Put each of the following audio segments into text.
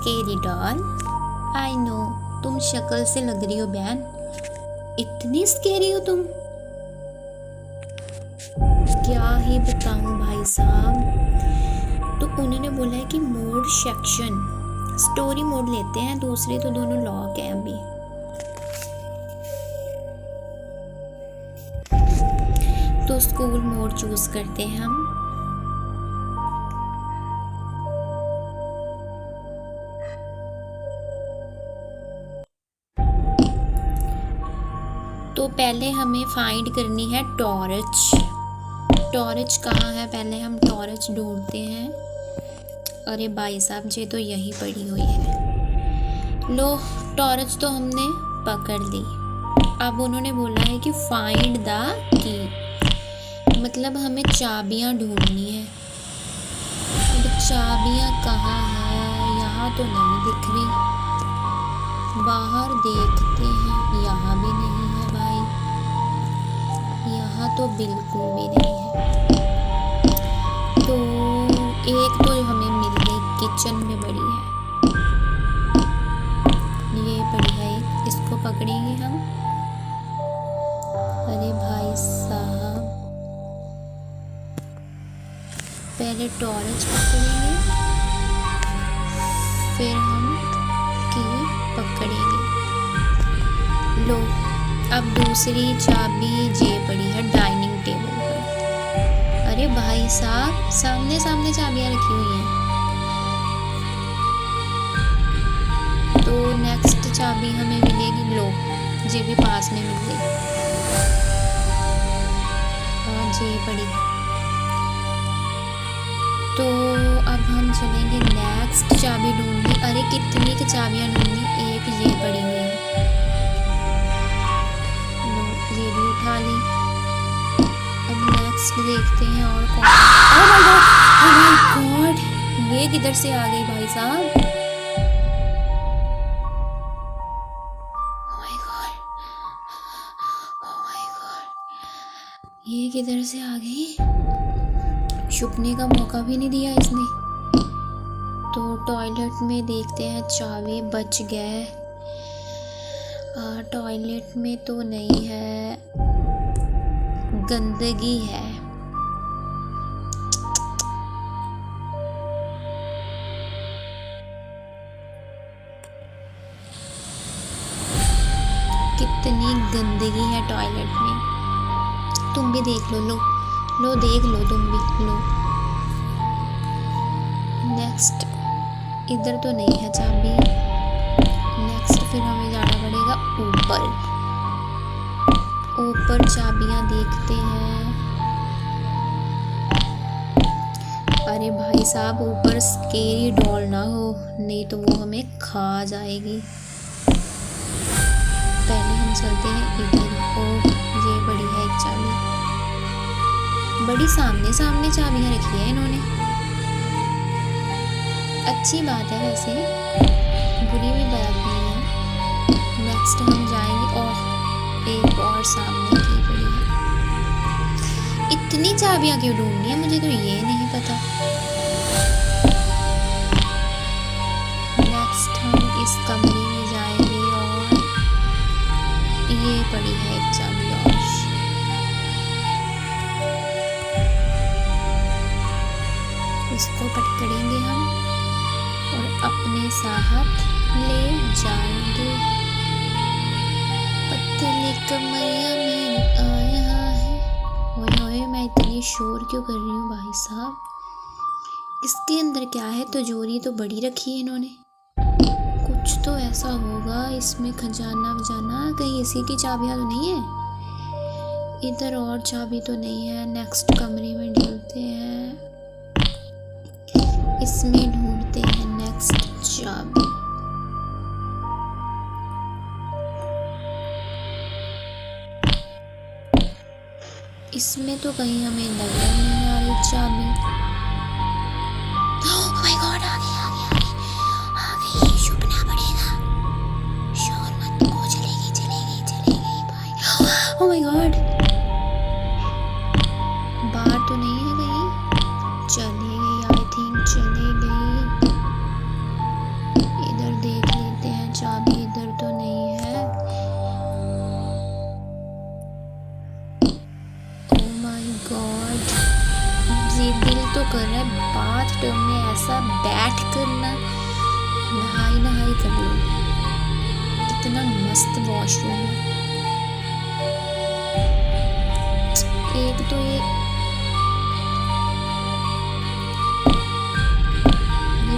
Scary doll. I know, तुम शक्ल से लग रही हो बहन, इतनी स्केरी हो तुम। क्या ही बताऊं भाई साहब। तो उन्होंने बोला है कि मोड सेक्शन, स्टोरी मोड लेते हैं, दूसरे तो दोनों लॉक हैं अभी। तो स्कूल मोड चूज करते हैं हम। तो पहले हमें फाइंड करनी है टॉर्च। टॉर्च कहाँ है, पहले हम टॉर्च ढूंढते हैं। अरे भाई साहब, ये तो यही पड़ी हुई है। लो, टॉर्च तो हमने पकड़ ली। अब उन्होंने बोला है कि फाइंड द की, मतलब हमें चाबियां ढूंढनी है। अब चाबियां कहाँ है, यहाँ तो नहीं दिख रही। बाहर देखते हैं, यहाँ भी नहीं है भाई, यहाँ तो बिल्कुल भी नहीं है। तो एक तो हमें मिल गई, किचन में पड़ी है, ये पड़ी है एक, इसको पकड़ेंगे हम। अरे भाई साहब, पहले टॉर्च पकड़ेंगे, फिर हम की पकड़ेंगे। लो, अब दूसरी चाबी जे पड़ी है डाइनिंग टेबल पर। अरे भाई साहब, सामने सामने चाबियां रखी हुई हैं। तो नेक्स्ट चाबी हमें मिलेगी, लो जे भी पास में मिल गई। हाँ, जे पड़ी है। तो अब हम चलेंगे नेक्स्ट चाबी ढूंढने। अरे कितनी की चाबियां ढूंढनी, एक ये पड़ी हुई है, लो ये भी उठा ली। अब नेक्स्ट देखते हैं और कौन। ओह माय गॉड, ये किधर से आ गई भाई साहब। ये किधर से आ गई, छुपने का मौका भी नहीं दिया इसने। तो टॉयलेट में देखते हैं, चाबी बच गए। टॉयलेट में तो नहीं है, गंदगी है। कितनी गंदगी है टॉयलेट में, तुम भी देख लो। लो लो, देख लो तुम भी, लो। नेक्स्ट, इधर तो नहीं है चाबी। नेक्स्ट फिर हमें जाना पड़ेगा ऊपर। ऊपर चाबियां देखते हैं। अरे भाई साहब, ऊपर स्केरी डॉल ना हो, नहीं तो वो हमें खा जाएगी। पहले हम चलते हैं इधर। ओ, ये बड़ी है एक चाबी, बड़ी सामने सामने चाबियां रखी है इन्होंने। अच्छी बात है वैसे, बुरी भी बात नहीं है। नेक्स्ट हम जाएंगे, ओह एक और सामने की पड़ी है। इतनी चाबियां क्यों ढूंढनी है, मुझे तो ये नहीं पता। नेक्स्ट हम इस कमरे में जाएंगे और ये पड़ी है एक चाबी और। इसको पकड़ेंगे हम और अपने साथ ले जाएंगे। पतली कमरिया में आया है। ओए ओए, मैं इतनी शोर क्यों कर रही हूँ भाई साहब। इसके अंदर क्या है, तिजोरी तो बड़ी रखी है इन्होंने। कुछ तो ऐसा होगा इसमें, खजाना वजाना। कहीं इसी की चाबियां तो नहीं है। इधर और चाबी तो नहीं है। नेक्स्ट कमरे में ढूंढते हैं, इसमें ढूंढते हैं नेक्स्ट चाबी। इसमें तो कहीं हमें नजर नहीं आ रही चाबी। ओह माय गॉड, आ गई आ गई आ गई आ गई, छुपना पड़ेगा। शोर मत, वो चलेगी भाई। ओह माय गॉड, बाहर तो नहीं है कहीं, चले गई, आई थिंक चले गई। इधर देख लेते हैं, चाबी इधर तो नहीं है। ओह माय गॉड, ये दिल तो कर रहा है बाथ टब में ऐसा बैठ करना, नहाई कर लो। कितना मस्त वॉशरूम है। एक तो ये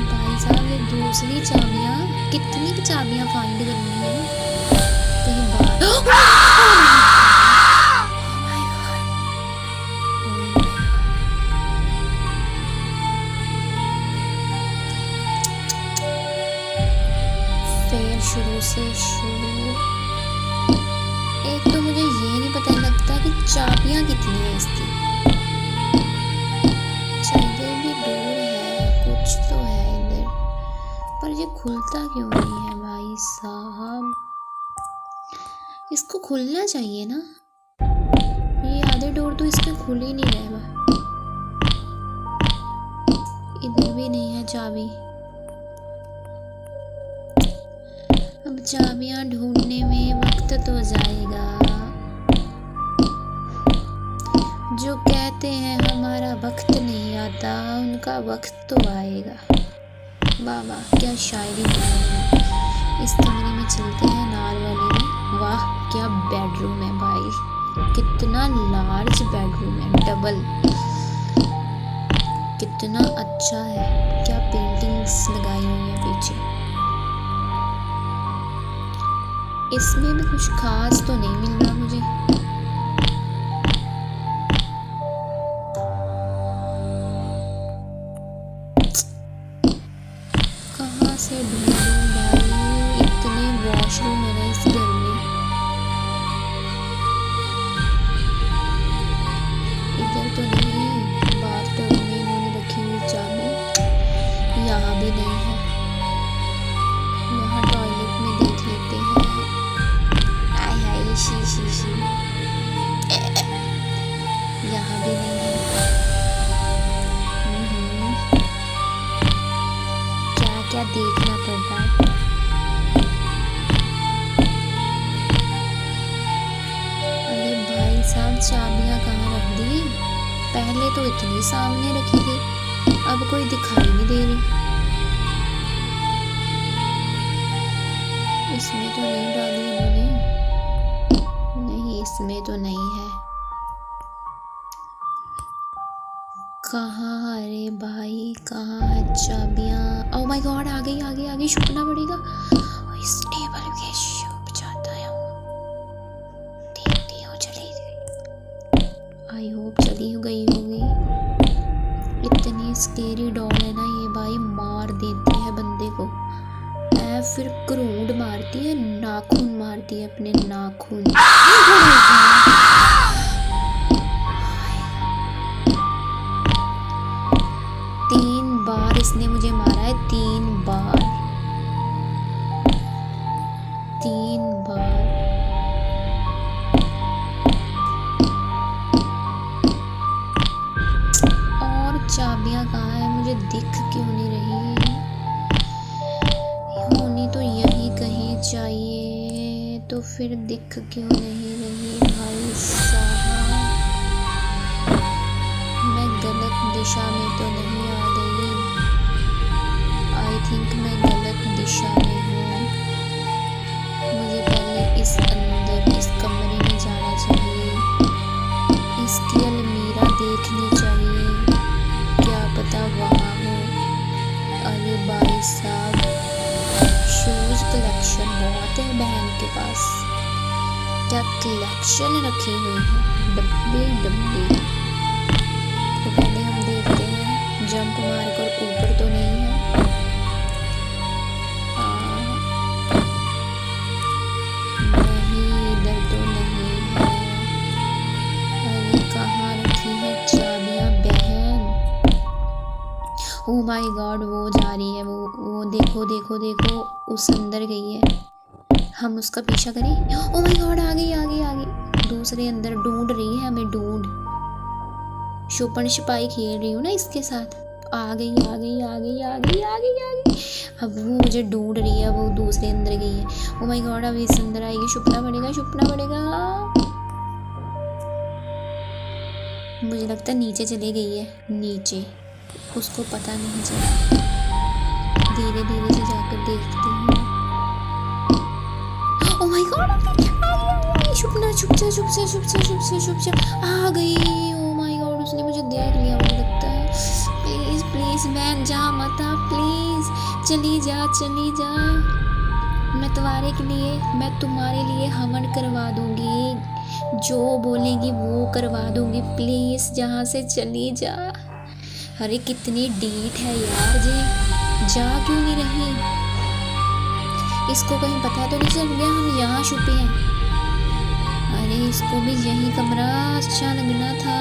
भाई साहब, ये दूसरी चाबियां, कितनी चाबियां फाइंड करनी है कहीं बाहर। फिर शुरू से शुरू। एक तो मुझे ये नहीं पता लगता कि चाबियां कितनी है इसकी। इधर भी डोर है, कुछ तो है इधर, पर ये खुलता क्यों नहीं है भाई साहब? इसको खुलना चाहिए ना, ये आधे डोर तो इसके खुल ही नहीं रहे। इधर भी नहीं है चाबी। अब चाबियां ढूंढने में वक्त तो जाएगा। जो कहते हैं हमारा वक्त नहीं आता, उनका वक्त तो आएगा। वाह वाह, क्या शायरी है। इस कमरे में चलते हैं, नार वाले में। वाह क्या बेडरूम है भाई, कितना लार्ज बेडरूम है, डबल। कितना अच्छा है, क्या पेंटिंग्स लगाई हुई है पीछे। इसमें भी कुछ खास तो नहीं मिल रहा मुझे। कहाँ से ढूंढूं भाई, इतने वॉशरूम है ना इस घर में। इधर तो नहीं, बाथटब में इन्होंने रखी हुई चाबी। यहाँ भी नहीं है। यहाँ टॉयलेट में देख लेते हैं। आय हाय शी। यहाँ भी नहीं है। क्या देखना पड़ रहा है। अरे भाई साहब, चाबियां कहाँ रख दी? पहले तो इतनी सामने रखी थी, अब कोई दिखाई नहीं दे रही। इसमें तो नहीं डाली इन्होंने, नहीं इसमें तो नहीं है। कहाँ? अरे भाई कहाँ है चाबियां? ओह माय गॉड, आ गई, छुपना पड़ेगा। इस टेबल के छुप जाता है। देखती हूँ, चली गई। आई होप चली गई होगी। इतनी स्केरी डॉल है ना ये भाई, मार देती है बंदे को। फिर क्रूड मारती है, नाखून मारती है, अपने नाखून। 3 बार इसने मुझे मारा है, 3 बार। और चाबियां कहाँ है? मुझे दिख क्यों नहीं रही? होनी तो यही कहीं चाहिए, तो फिर दिख क्यों नहीं रही भाई साहब? मैं गलत दिशा में तो नहीं आ गई? आई थिंक मैं गलत दिशा में हूँ। मुझे पहले इस कमरे में जाना चाहिए, इसकी अलमीरा देखनी चाहिए, क्या पता वहाँ हो। अरे भाई साहब, शूज कलेक्शन बहुत है बहन के पास, क्या कलेक्शन रखी हुई है, डब्बे। तो पहले हम देखते हैं, जंप मार कर ऊपर तो नहीं है। नहीं, इधर तो नहीं है। अरे कहाँ रखी है चाबियां बहन? ओह माय गॉड, वो जा रही है, वो देखो, उस अंदर गई है। हम उसका पीछा करें? ओह माय गॉड, आ गई। दूसरे अंदर ढूंढ रही है हमें, छुपन छिपाई खेल रही हूँ ना इसके साथ। आ गई आ गई आ गई आ गई आ गई आ गई। अब वो मुझे ढूंढ रही है, वो दूसरे अंदर गई है। ओ माय गॉड, अब इस अंदर आएगी, छुपना पड़ेगा छुपना पड़ेगा। मुझे लगता है नीचे चली गई है, नीचे, उसको पता नहीं चला। धीरे धीरे से जाकर देखती हूँ। ओ माय गॉड, आ गई, छुपना, छुप जा छुप जा छुप जा छुप जा छुप जा, आ गई। ओ माय गॉड, उसने मुझे देख लिया मुझे लगता है। प्लीज प्लीज बहन जा मत आ, प्लीज चली जा चली जा। मैं तुम्हारे लिए हवन करवा दूंगी, जो बोलेगी वो करवा दूंगी, प्लीज यहाँ से चली जा। अरे कितनी डीठ है यार जी, जा क्यों नहीं रही? इसको कहीं पता तो नहीं चल गया हम यहाँ छुपे हैं? अरे इसको भी यही कमरा अच्छा लगना था,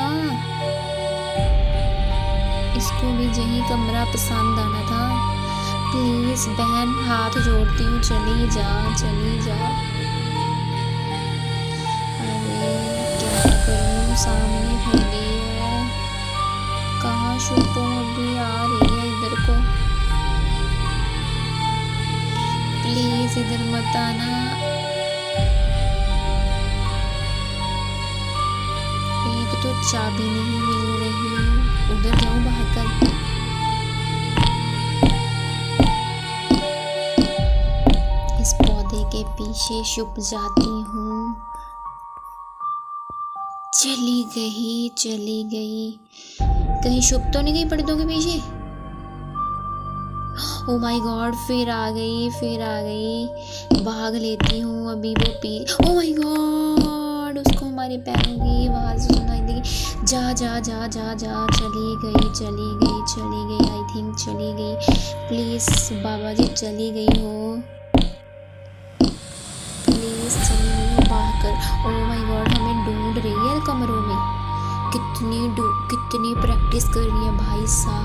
इसको भी यही कमरा पसंद आना था। प्लीज बहन हाथ जोड़ती हूँ, चली जा चली जा। अरे क्या करूँ, सामने खड़ी है, कहाँ छुपूं? अभी आ रही है इधर को, प्लीज इधर मत आना। एक तो चाबी नहीं मिल रही, उधर जाऊं भागकर? इस पौधे के पीछे छुप जाती हूँ। चली गई, कहीं छुप तो नहीं गई पर्दों के पीछे? ओ माय गॉड, फिर आ गई, भाग लेती हूँ अभी वो ओ माय गॉड, उसको हमारे पैरों की आवाज़ सुनाई देगी। जा जा जा जा जा, चली गई, आई थिंक चली गई। प्लीज़ बाबा जी चली गई हो, प्लीज़ चली गई हो, भाग कर। ओ माय गॉड, हमें ढूंढ रही है कमरों में। कितनी प्रैक्टिस करनी है भाई साहब।